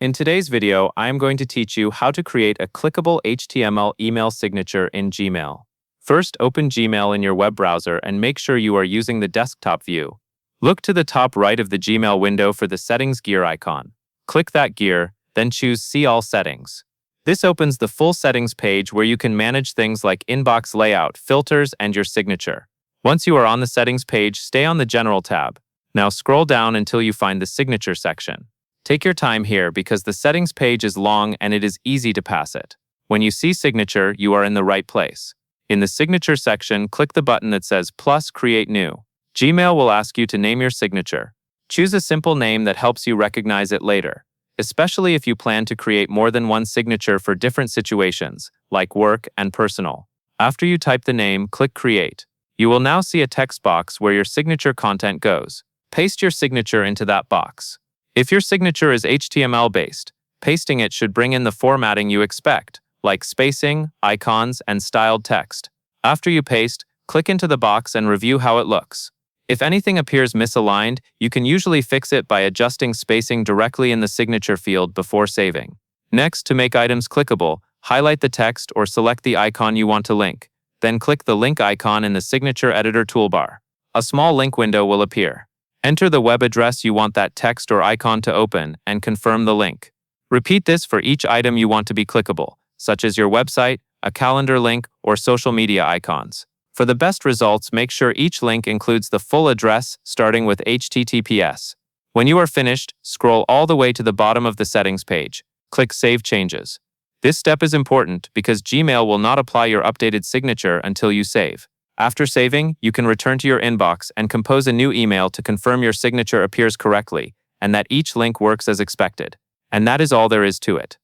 In today's video, I am going to teach you how to create a clickable HTML email signature in Gmail. First, open Gmail in your web browser and make sure you are using the desktop view. Look to the top right of the Gmail window for the Settings gear icon. Click that gear, then choose See All Settings. This opens the full settings page where you can manage things like inbox layout, filters, and your signature. Once you are on the settings page, stay on the General tab. Now scroll down until you find the Signature section. Take your time here because the settings page is long and it is easy to pass it. When you see Signature, you are in the right place. In the Signature section, click the button that says Plus Create New. Gmail will ask you to name your signature. Choose a simple name that helps you recognize it later, especially if you plan to create more than one signature for different situations, like work and personal. After you type the name, click Create. You will now see a text box where your signature content goes. Paste your signature into that box. If your signature is HTML-based, pasting it should bring in the formatting you expect, like spacing, icons, and styled text. After you paste, click into the box and review how it looks. If anything appears misaligned, you can usually fix it by adjusting spacing directly in the signature field before saving. Next, to make items clickable, highlight the text or select the icon you want to link. Then click the link icon in the signature editor toolbar. A small link window will appear. Enter the web address you want that text or icon to open and confirm the link. Repeat this for each item you want to be clickable, such as your website, a calendar link, or social media icons. For the best results, make sure each link includes the full address, starting with HTTPS. When you are finished, scroll all the way to the bottom of the settings page. Click Save Changes. This step is important because Gmail will not apply your updated signature until you save. After saving, you can return to your inbox and compose a new email to confirm your signature appears correctly and that each link works as expected. And that is all there is to it.